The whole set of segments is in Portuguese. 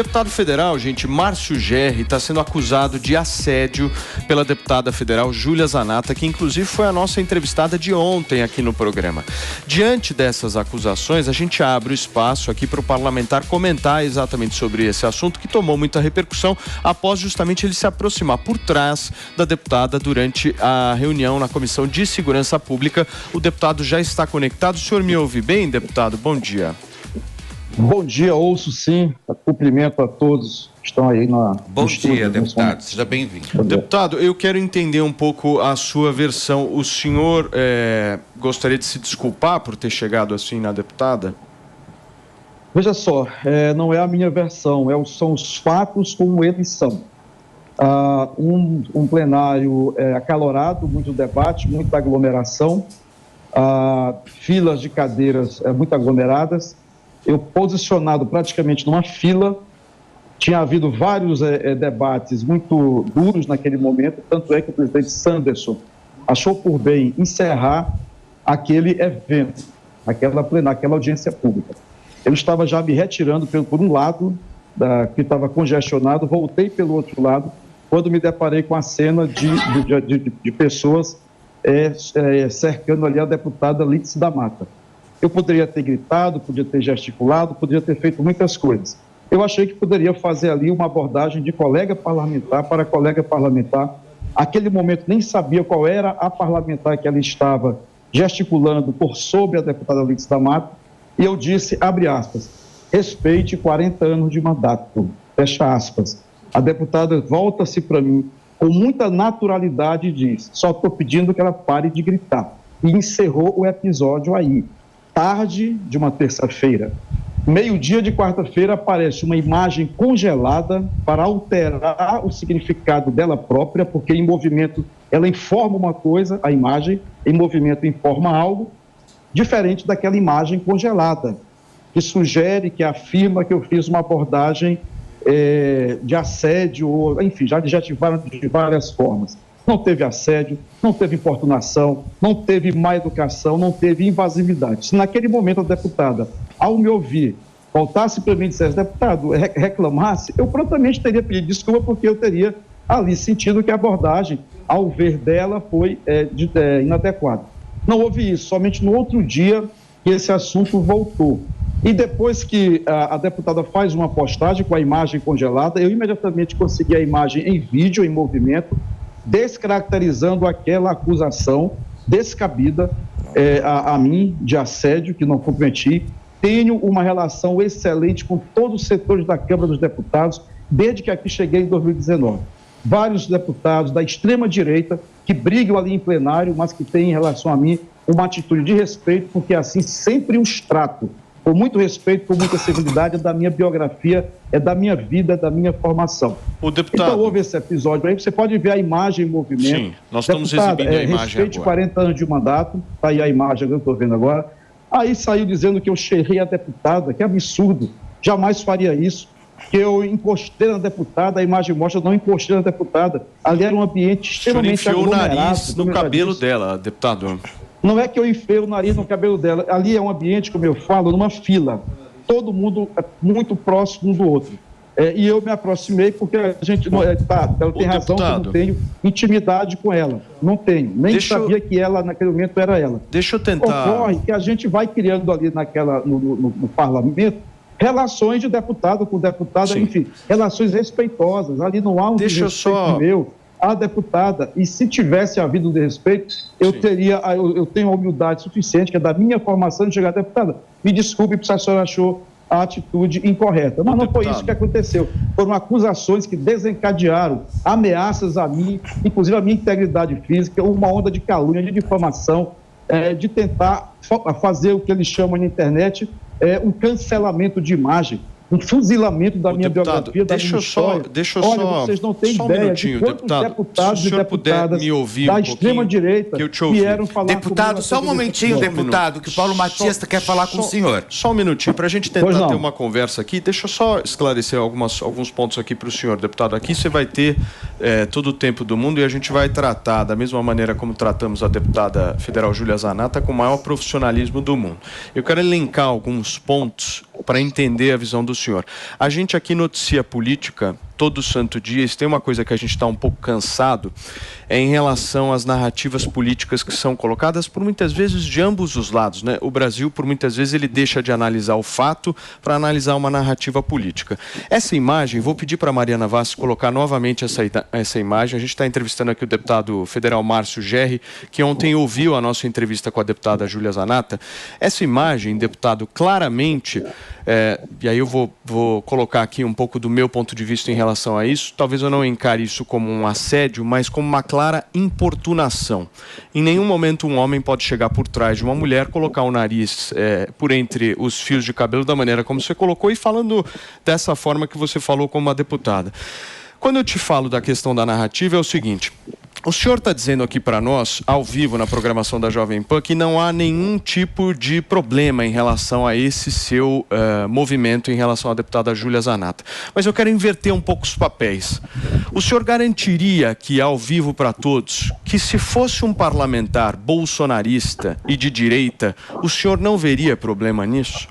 Deputado federal, gente, Márcio Gerri está sendo acusado de assédio pela deputada federal Júlia Zanatta, que inclusive foi a nossa entrevistada de ontem aqui no programa. Diante dessas acusações, a gente abre o espaço aqui para o parlamentar comentar exatamente sobre esse assunto, que tomou muita repercussão após justamente ele se aproximar por trás da deputada durante a reunião na Comissão de Segurança Pública. O deputado já está conectado. O senhor me ouve bem, deputado? Bom dia. Bom dia, ouço sim. Cumprimento a todos que estão aí na... Bom dia, deputado. Seja bem-vindo. Deputado, eu quero entender um pouco a sua versão. O senhor gostaria de se desculpar por ter chegado assim na deputada? Veja só, não é a minha versão, são os fatos como eles são. Um plenário acalorado, muito debate, muita aglomeração, filas de cadeiras muito aglomeradas. Eu posicionado praticamente numa fila, tinha havido vários debates muito duros naquele momento, tanto é que o presidente Sanderson achou por bem encerrar aquele evento, aquela audiência pública. Eu estava já me retirando por um lado, que estava congestionado, voltei pelo outro lado, quando me deparei com a cena de pessoas cercando ali a deputada Lídice da Mata. Eu poderia ter gritado, poderia ter gesticulado, poderia ter feito muitas coisas. Eu achei que poderia fazer ali uma abordagem de colega parlamentar para colega parlamentar. Aquele momento nem sabia qual era a parlamentar que ela estava gesticulando por sobre a deputada Lídice da Mata. E eu disse, abre aspas, respeite 40 anos de mandato, fecha aspas. A deputada volta-se para mim com muita naturalidade e diz, só estou pedindo que ela pare de gritar. E encerrou o episódio aí. Tarde de uma terça-feira, meio-dia de quarta-feira, aparece uma imagem congelada para alterar o significado dela própria, porque em movimento ela informa uma coisa, a imagem, em movimento informa algo, diferente daquela imagem congelada, que sugere, que afirma que eu fiz uma abordagem de assédio, enfim, já de várias formas. Não teve assédio, não teve importunação, não teve má educação, não teve invasividade. Se naquele momento a deputada, ao me ouvir, voltasse para mim e dissesse, deputado, reclamasse, eu prontamente teria pedido desculpa, porque eu teria ali sentido que a abordagem, ao ver dela, foi inadequada. Não houve isso, somente no outro dia que esse assunto voltou. E depois que a deputada faz uma postagem com a imagem congelada, eu imediatamente consegui a imagem em vídeo, em movimento, descaracterizando aquela acusação descabida a mim de assédio, que não comprometi. Tenho uma relação excelente com todos os setores da Câmara dos Deputados, desde que aqui cheguei em 2019. Vários deputados da extrema-direita que brigam ali em plenário, mas que têm em relação a mim uma atitude de respeito, porque assim sempre os trato. Com muito respeito, com muita civilidade, é da minha biografia, é da minha vida, é da minha formação. O deputado... Então houve esse episódio aí, você pode ver a imagem em movimento. Sim, nós estamos exibindo a imagem respeite agora. 40 anos de mandato, está aí a imagem que eu estou vendo agora. Aí saiu dizendo que eu xerrei a deputada, que absurdo, jamais faria isso, que eu encostei na deputada, a imagem mostra, não encostei na deputada. Ali era um ambiente extremamente aglomerado. O senhor enfiou o nariz no cabelo dela, deputado. Não é que eu enfiei o nariz no cabelo dela. Ali é um ambiente, como eu falo, numa fila. Todo mundo muito próximo um do outro. E eu me aproximei porque a gente... ela tem razão que eu não tenho intimidade com ela. Não tenho. Nem sabia que ela, naquele momento, era ela. Deixa eu tentar... Ocorre que a gente vai criando ali no parlamento relações de deputado com deputada, sim, enfim, relações respeitosas. Ali não há um desrespeito meu à deputada, e se tivesse havido um desrespeito, eu tenho a humildade suficiente, que é da minha formação, de chegar a deputada, me desculpe se a senhora achou a atitude incorreta. Mas não foi isso que aconteceu. Foram acusações que desencadearam ameaças a mim, inclusive a minha integridade física, uma onda de calúnia, de difamação, de tentar fazer o que eles chamam na internet um cancelamento de imagem, um fuzilamento da minha biografia, da minha história. Olha, vocês não têm ideia de quantos deputados e deputadas da extrema-direita vieram falar comigo. Deputado, só um momentinho, deputado, que o Paulo Matias quer falar com o senhor. Só um minutinho, para a gente tentar ter uma conversa aqui. Deixa eu só esclarecer alguns pontos aqui para o senhor, deputado. Aqui você vai ter todo o tempo do mundo, e a gente vai tratar da mesma maneira como tratamos a deputada federal Júlia Zanatta, com o maior profissionalismo do mundo. Eu quero elencar alguns pontos para entender a visão do senhor. A gente aqui noticia política todo santo dia. Tem uma coisa que a gente está um pouco cansado, é em relação às narrativas políticas que são colocadas por muitas vezes de ambos os lados, né? O Brasil, por muitas vezes, ele deixa de analisar o fato para analisar uma narrativa política. Essa imagem, vou pedir para a Mariana Vaz colocar novamente essa imagem. A gente está entrevistando aqui o deputado federal Márcio Gerri, que ontem ouviu a nossa entrevista com a deputada Júlia Zanatta. Essa imagem, deputado, claramente, e aí eu vou colocar aqui um pouco do meu ponto de vista em relação a isso. Talvez eu não encare isso como um assédio, mas como uma clara importunação. Em nenhum momento um homem pode chegar por trás de uma mulher, colocar o nariz por entre os fios de cabelo da maneira como você colocou e falando dessa forma que você falou como uma deputada. Quando eu te falo da questão da narrativa, é o seguinte: o senhor está dizendo aqui para nós, ao vivo na programação da Jovem Pan, que não há nenhum tipo de problema em relação a esse seu movimento em relação à deputada Júlia Zanatta. Mas eu quero inverter um pouco os papéis. O senhor garantiria que, ao vivo para todos, que se fosse um parlamentar bolsonarista e de direita, o senhor não veria problema nisso?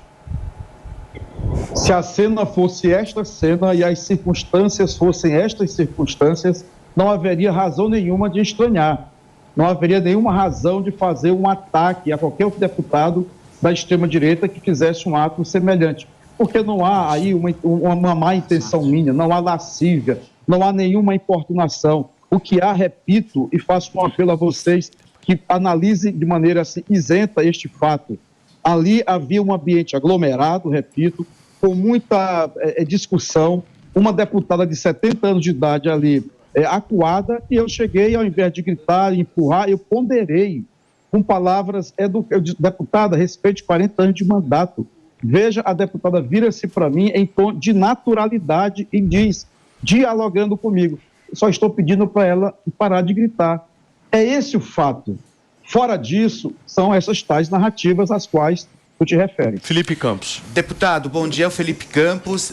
Se a cena fosse esta cena e as circunstâncias fossem estas circunstâncias, não haveria razão nenhuma de estranhar. Não haveria nenhuma razão de fazer um ataque a qualquer outro deputado da extrema-direita que fizesse um ato semelhante. Porque não há aí uma má intenção minha, não há lascívia, não há nenhuma importunação. O que há, repito, e faço um apelo a vocês que analisem de maneira assim, isenta este fato. Ali havia um ambiente aglomerado, repito, com muita discussão, uma deputada de 70 anos de idade ali acuada, e eu cheguei, ao invés de gritar e empurrar, eu ponderei com palavras, eu disse, deputada, respeite 40 anos de mandato. Veja, a deputada vira-se para mim em tom de naturalidade e diz, dialogando comigo, só estou pedindo para ela parar de gritar. É esse o fato. Fora disso, são essas tais narrativas às quais tu te refere. Felipe Campos. Deputado, bom dia, o Felipe Campos.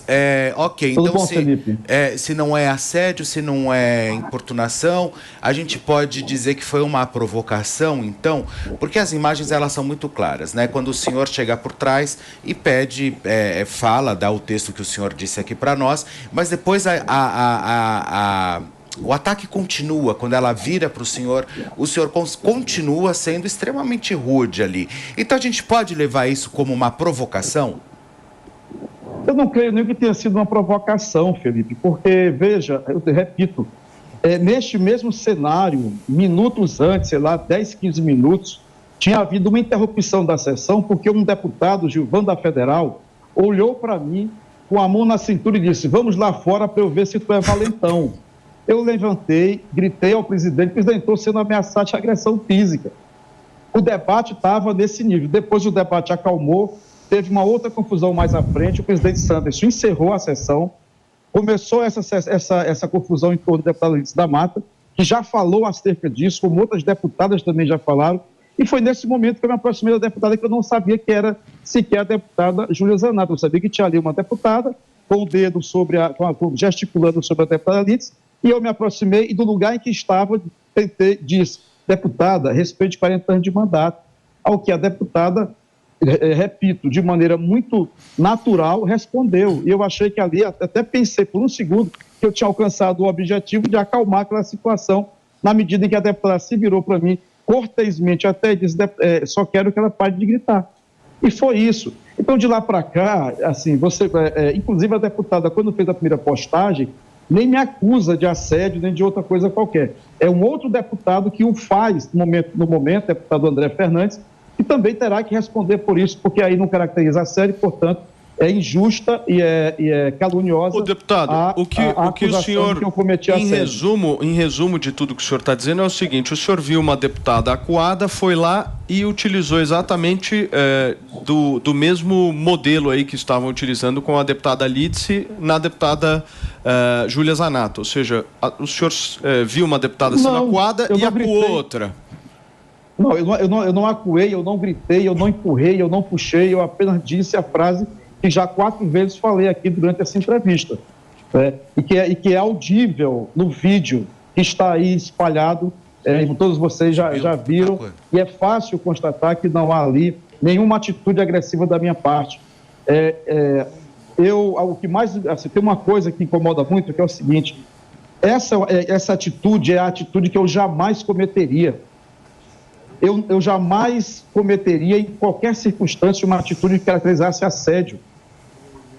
Ok, tudo então bom, Felipe? Se não é assédio, se não é importunação, a gente pode dizer que foi uma provocação, então, porque as imagens elas são muito claras, né? Quando o senhor chega por trás e pede, dá o texto que o senhor disse aqui para nós, mas depois o ataque continua. Quando ela vira para o senhor continua sendo extremamente rude ali. Então a gente pode levar isso como uma provocação? Eu não creio nem que tenha sido uma provocação, Felipe, porque, veja, eu te repito, neste mesmo cenário, minutos antes, sei lá, 10, 15 minutos, tinha havido uma interrupção da sessão porque um deputado, Gilvan da Federal, olhou para mim com a mão na cintura e disse, vamos lá fora para eu ver se tu é valentão. Eu levantei, gritei ao presidente, estou sendo ameaçado de agressão física. O debate estava nesse nível. Depois o debate acalmou, teve uma outra confusão mais à frente, o presidente Santos encerrou a sessão, começou essa confusão em torno do deputado Lídice da Mata, que já falou acerca disso, como outras deputadas também já falaram, e foi nesse momento que eu me aproximei da deputada que eu não sabia que era sequer a deputada Júlia Zanatta. Eu sabia que tinha ali uma deputada com o dedo gesticulando sobre a deputada Lídice, e eu me aproximei e do lugar em que estava, disse, deputada, respeite 40 anos de mandato. Ao que a deputada, repito, de maneira muito natural, respondeu. E eu achei que ali, até pensei por um segundo, que eu tinha alcançado o objetivo de acalmar aquela situação, na medida em que a deputada se virou para mim, cortesmente até disse, só quero que ela pare de gritar. E foi isso. Então, de lá para cá, assim, inclusive a deputada, quando fez a primeira postagem, nem me acusa de assédio, nem de outra coisa qualquer. É um outro deputado que o faz no momento, deputado André Fernandes, que também terá que responder por isso, porque aí não caracteriza assédio, portanto, é injusta e é caluniosa. Ô, deputado, o que o senhor, em resumo de tudo que o senhor está dizendo, é o seguinte: o senhor viu uma deputada acuada, foi lá e utilizou exatamente do mesmo modelo aí que estavam utilizando com a deputada Lídice na deputada Júlia Zanatta. Ou seja, o senhor viu uma deputada sendo acuada e acuou outra. Não, eu não acuei, eu não gritei, eu não empurrei, eu não puxei, eu apenas disse a frase que já 4 vezes falei aqui durante essa entrevista, e que é audível no vídeo. que está aí espalhado, todos vocês já viram, e é fácil constatar que não há ali nenhuma atitude agressiva da minha parte. O que mais, assim, tem uma coisa que incomoda muito, que é o seguinte: essa atitude é a atitude que eu jamais cometeria. Eu jamais cometeria, em qualquer circunstância, uma atitude que caracterizasse assédio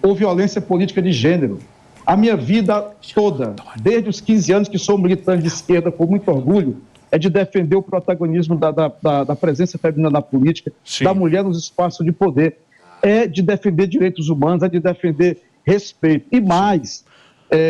ou violência política de gênero. A minha vida toda, desde os 15 anos que sou militante de esquerda, com muito orgulho, é de defender o protagonismo da presença feminina na política, Sim. da mulher nos espaços de poder, é de defender direitos humanos, é de defender respeito. E mais,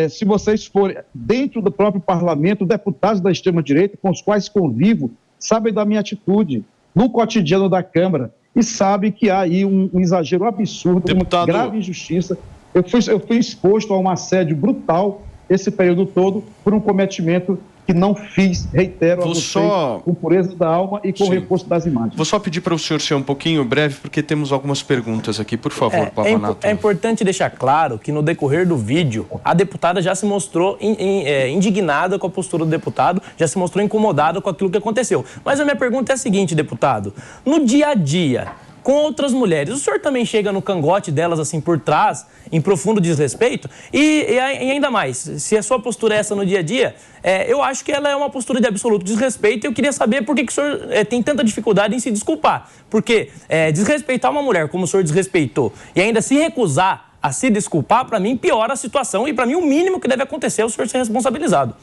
se vocês forem dentro do próprio parlamento, deputados da extrema-direita com os quais convivo, sabem da minha atitude no cotidiano da Câmara e sabem que há aí um exagero absurdo, Deputado... uma grave injustiça. Eu fui exposto a um assédio brutal esse período todo por um cometimento que não fiz, reitero a vocês, com pureza da alma e com o reforço das imagens. Vou só pedir para o senhor ser um pouquinho breve, porque temos algumas perguntas aqui. Por favor, Pavanato. É importante deixar claro que no decorrer do vídeo, a deputada já se mostrou indignada com a postura do deputado, já se mostrou incomodada com aquilo que aconteceu. Mas a minha pergunta é a seguinte, deputado: no dia a dia, com outras mulheres, o senhor também chega no cangote delas assim por trás, em profundo desrespeito? E ainda mais, se a sua postura é essa no dia a dia, eu acho que ela é uma postura de absoluto desrespeito, e eu queria saber por que o senhor tem tanta dificuldade em se desculpar. Porque desrespeitar uma mulher como o senhor desrespeitou e ainda se recusar a se desculpar, para mim, piora a situação, e para mim o mínimo que deve acontecer é o senhor ser responsabilizado.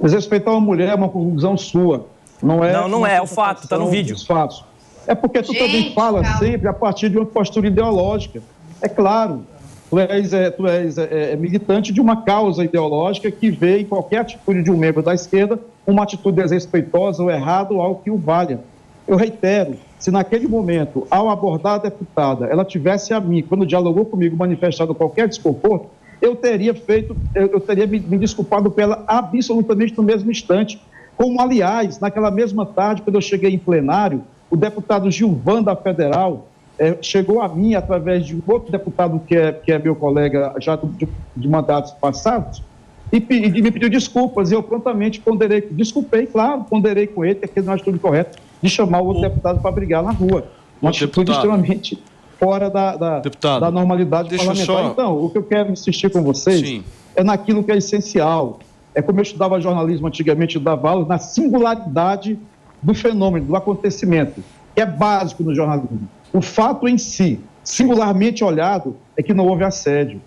Desrespeitar uma mulher é uma conclusão sua. Não é o fato, está no vídeo. Os fatos. É porque tu também fala sempre a partir de uma postura ideológica. É claro, tu és militante de uma causa ideológica que vê em qualquer atitude de um membro da esquerda uma atitude desrespeitosa ou errada ou algo que o valha. Eu reitero, se naquele momento, ao abordar a deputada, ela tivesse a mim, quando dialogou comigo, manifestado qualquer desconforto, eu teria me desculpado pela absolutamente no mesmo instante. Como, aliás, naquela mesma tarde, quando eu cheguei em plenário, o deputado Gilvan da Federal chegou a mim através de um outro deputado que é meu colega já de mandatos passados e me pediu desculpas, e eu prontamente ponderei com ele, que aquilo não é atitude correta de chamar o outro deputado para brigar na rua. Uma atitude extremamente fora da normalidade parlamentar. Então, o que eu quero insistir com vocês é naquilo que é essencial. É como eu estudava jornalismo antigamente, eu dava aulas na singularidade do fenômeno, do acontecimento, que é básico no jornalismo. O fato em si, singularmente olhado, é que não houve assédio.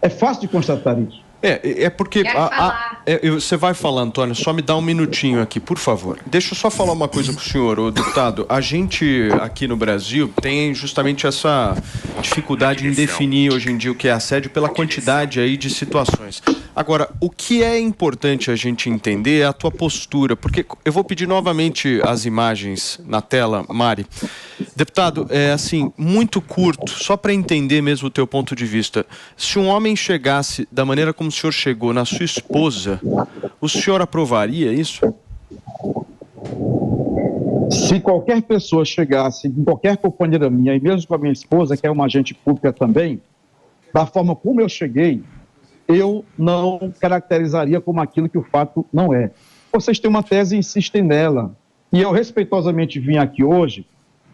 É fácil de constatar isso. Porque... você vai falar, Antônio, só me dá um minutinho aqui, por favor. Deixa eu só falar uma coisa com o senhor, deputado. A gente aqui no Brasil tem justamente essa dificuldade em definir hoje em dia o que é assédio pela quantidade aí de situações. Agora, o que é importante a gente entender é a tua postura, porque eu vou pedir novamente as imagens na tela, Mari. Deputado, muito curto, só para entender mesmo o teu ponto de vista. Se um homem chegasse da maneira como o senhor chegou na sua esposa, o senhor aprovaria isso? Se qualquer pessoa chegasse, em qualquer companheira minha, e mesmo com a minha esposa, que é uma agente pública também, da forma como eu cheguei, eu não caracterizaria como aquilo que o fato não é. Vocês têm uma tese e insistem nela. E eu respeitosamente vim aqui hoje,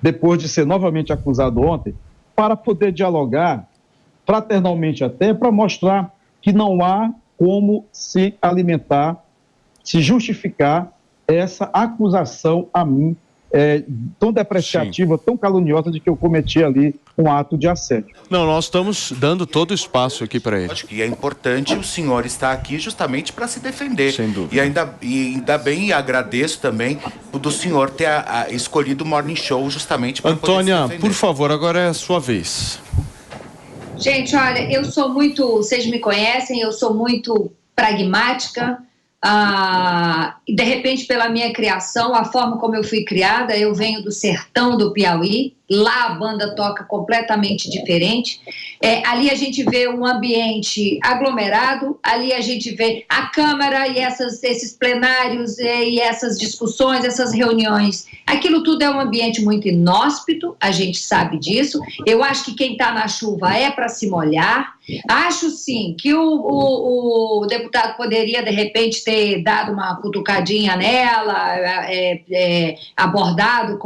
depois de ser novamente acusado ontem, para poder dialogar, fraternalmente até, para mostrar que não há como se alimentar, se justificar essa acusação a mim, tão depreciativa, tão caluniosa, de que eu cometi ali um ato de assédio. Não, nós estamos dando todo o espaço aqui para ele. Acho que é importante o senhor estar aqui justamente para se defender. Sem dúvida. E ainda bem, e agradeço também do senhor ter escolhido o Morning Show justamente para poder se defender. Antônia, por favor, agora é a sua vez. Gente, olha, eu sou muito, vocês me conhecem, eu sou muito pragmática, e de repente, pela minha criação, a forma como eu fui criada, eu venho do sertão do Piauí, lá a banda toca completamente diferente, ali a gente vê um ambiente aglomerado, ali a gente vê a Câmara e esses plenários e essas discussões, essas reuniões, aquilo tudo é um ambiente muito inóspito, a gente sabe disso. Eu acho que quem está na chuva é para se molhar, Acho sim que o deputado poderia, de repente, ter dado uma cutucadinha nela, abordado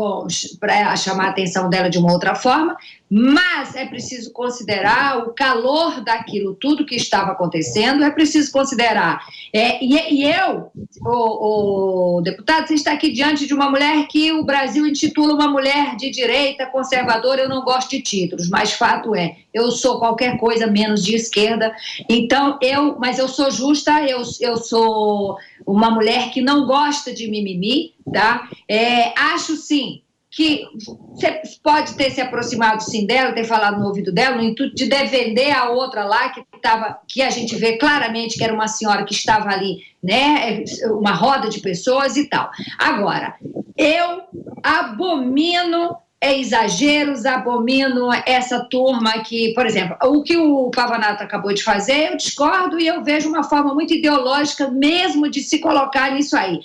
para chamar a atenção dela de uma outra forma, mas é preciso considerar o calor daquilo tudo que estava acontecendo, é preciso considerar. O deputado, você está aqui diante de uma mulher que o Brasil intitula uma mulher de direita, conservadora. Eu não gosto de títulos, mas fato é, eu sou qualquer coisa menos de esquerda, então mas eu sou justa, eu sou uma mulher que não gosta de mimimi, tá? Acho sim que você pode ter se aproximado sim dela, ter falado no ouvido dela, no intuito de defender a outra lá, que a gente vê claramente que era uma senhora que estava ali, né, uma roda de pessoas e tal. Agora, eu abomino exageros, abomino essa turma que, por exemplo, o que o Pavanato acabou de fazer, eu discordo e eu vejo uma forma muito ideológica mesmo de se colocar nisso aí.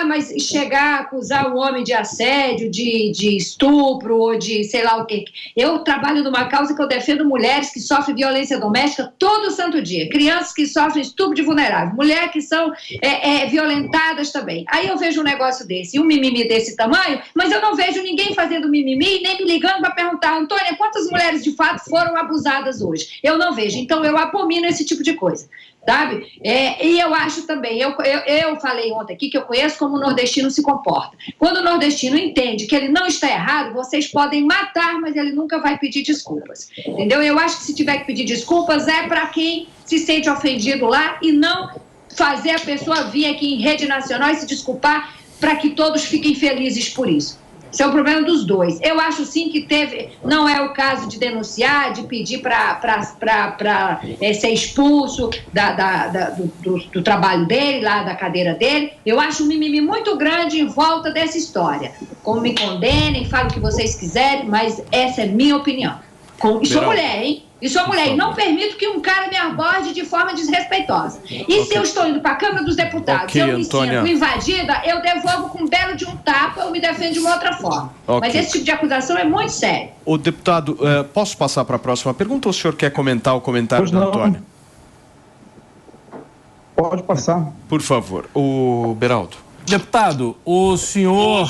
Mas chegar a acusar um homem de assédio, de estupro ou de sei lá o quê. Eu trabalho numa causa que eu defendo mulheres que sofrem violência doméstica todo santo dia, crianças que sofrem estupro de vulnerável, mulheres que são violentadas também. Aí eu vejo um negócio desse, um mimimi desse tamanho, mas eu não vejo ninguém fazendo mimimi e nem me ligando para perguntar, Antônia, quantas mulheres de fato foram abusadas hoje? Eu não vejo, então eu abomino esse tipo de coisa, sabe? E eu acho também, eu falei ontem aqui que eu conheço como o nordestino se comporta. Quando o nordestino entende que ele não está errado, vocês podem matar, mas ele nunca vai pedir desculpas, entendeu? Eu acho que se tiver que pedir desculpas é para quem se sente ofendido lá e não fazer a pessoa vir aqui em rede nacional e se desculpar para que todos fiquem felizes por isso. Isso é um problema dos dois. Eu acho sim que não é o caso de denunciar, de pedir para ser expulso do trabalho dele, lá da cadeira dele. Eu acho um mimimi muito grande em volta dessa história. Como me condenem, falem o que vocês quiserem, mas essa é minha opinião. E sou mulher, hein? E sou mulher, e não permito que um cara me aborde de forma desrespeitosa. E se eu estou indo para a Câmara dos Deputados, eu me sinto invadida, eu devolvo com um belo de um tapa, eu me defendo de uma outra forma. Mas esse tipo de acusação é muito sério. O deputado, posso passar para a próxima pergunta ou o senhor quer comentar o comentário do Antônio? Pode passar. Por favor. O Beraldo. Deputado, o senhor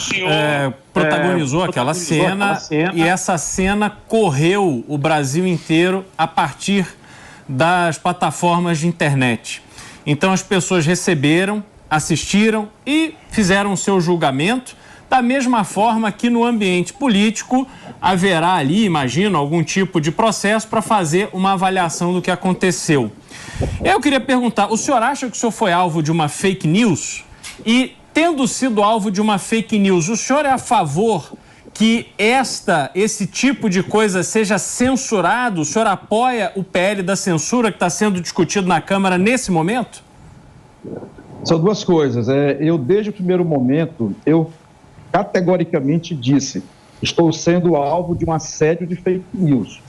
protagonizou aquela cena e essa cena correu o Brasil inteiro a partir das plataformas de internet. Então as pessoas receberam, assistiram e fizeram o seu julgamento. Da mesma forma que no ambiente político haverá ali, imagino, algum tipo de processo para fazer uma avaliação do que aconteceu. Eu queria perguntar, o senhor acha que o senhor foi alvo de uma fake news? E tendo sido alvo de uma fake news, o senhor é a favor que esse tipo de coisa seja censurado? O senhor apoia o PL da censura que está sendo discutido na Câmara nesse momento? São duas coisas. Eu, desde o primeiro momento, eu categoricamente disse, estou sendo alvo de um assédio de fake news,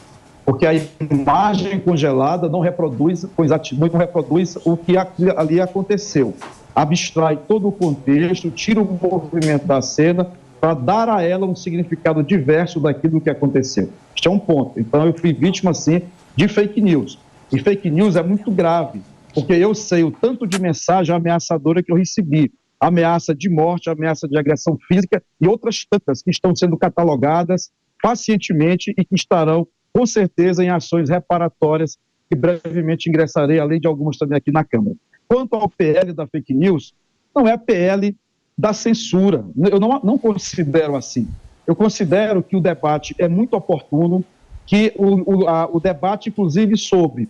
porque a imagem congelada não reproduz o que ali aconteceu. Abstrai todo o contexto, tira o movimento da cena para dar a ela um significado diverso daquilo que aconteceu. Este é um ponto. Então, eu fui vítima, sim, de fake news. E fake news é muito grave, porque eu sei o tanto de mensagem ameaçadora que eu recebi. Ameaça de morte, ameaça de agressão física e outras tantas que estão sendo catalogadas pacientemente e que estarão, com certeza, em ações reparatórias que brevemente ingressarei, além de algumas também aqui na Câmara. Quanto ao PL da fake news, não é PL da censura. Eu não considero assim. Eu considero que o debate é muito oportuno, que o debate, inclusive, sobre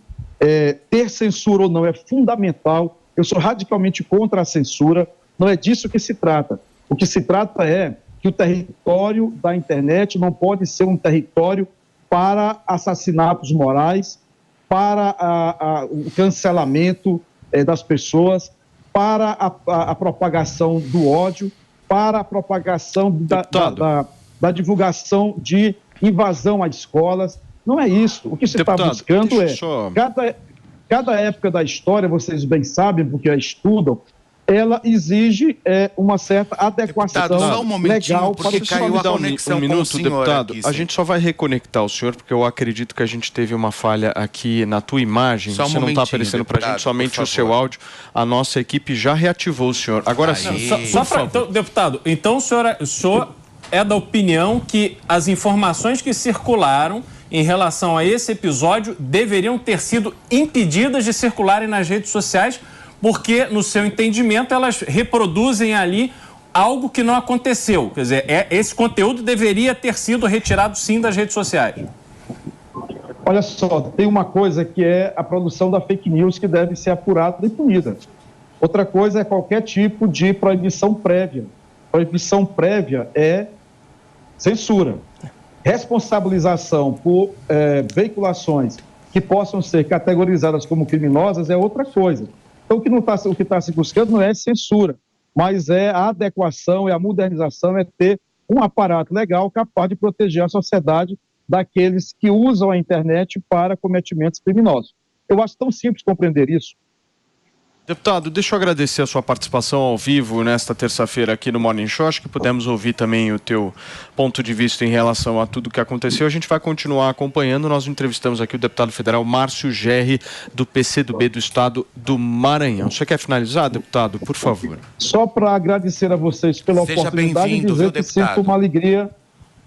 ter censura ou não é fundamental. Eu sou radicalmente contra a censura. Não é disso que se trata. O que se trata é que o território da internet não pode ser um território para assassinatos morais, para o cancelamento das pessoas, para a propagação do ódio, para a propagação da divulgação de invasão às escolas. Não é isso. O que se está buscando cada época da história, vocês bem sabem, porque a estudam, ela exige uma certa adequação deputado, só um momentinho, legal porque para caiu a dar conexão um com o minuto, senhor deputado. aqui, A sim. gente só vai reconectar o senhor, porque eu acredito que a gente teve uma falha aqui na tua imagem. Só um Você não está momentinho, aparecendo para a deputado, gente, somente por o seu favor. áudio. A nossa equipe já reativou o senhor. Agora sim, Só para, então, deputado, então o senhor é da opinião que as informações que circularam em relação a esse episódio deveriam ter sido impedidas de circularem nas redes sociais, porque, no seu entendimento, elas reproduzem ali algo que não aconteceu. Quer dizer, esse conteúdo deveria ter sido retirado, sim, das redes sociais. Olha só, tem uma coisa que é a produção da fake news que deve ser apurada e punida. Outra coisa é qualquer tipo de proibição prévia. Proibição prévia é censura. Responsabilização por veiculações que possam ser categorizadas como criminosas é outra coisa. Então, o que está se buscando não é censura, mas é a adequação, é a modernização, é ter um aparato legal capaz de proteger a sociedade daqueles que usam a internet para cometimentos criminosos. Eu acho tão simples compreender isso. deputado, deixa eu agradecer a sua participação ao vivo nesta terça-feira aqui no Morning Show. Acho que pudemos ouvir também o teu ponto de vista em relação a tudo que aconteceu. A gente vai continuar acompanhando. Nós entrevistamos aqui o deputado federal Márcio Gerri, do PCdoB do estado do Maranhão. Você quer finalizar, deputado? Por favor. Só para agradecer a vocês pela Seja oportunidade de bem-vindo, dizer viu, que deputado? sinto uma alegria.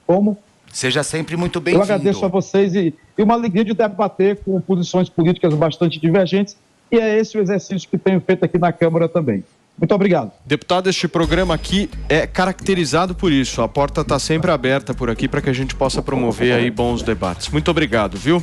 Como? Seja sempre muito Eu bem-vindo. agradeço a vocês e uma alegria de debater com posições políticas bastante divergentes, e é esse o exercício que tenho feito aqui na Câmara também. Muito obrigado. Deputado, este programa aqui é caracterizado por isso. A porta está sempre aberta por aqui para que a gente possa promover aí bons debates. Muito obrigado, viu?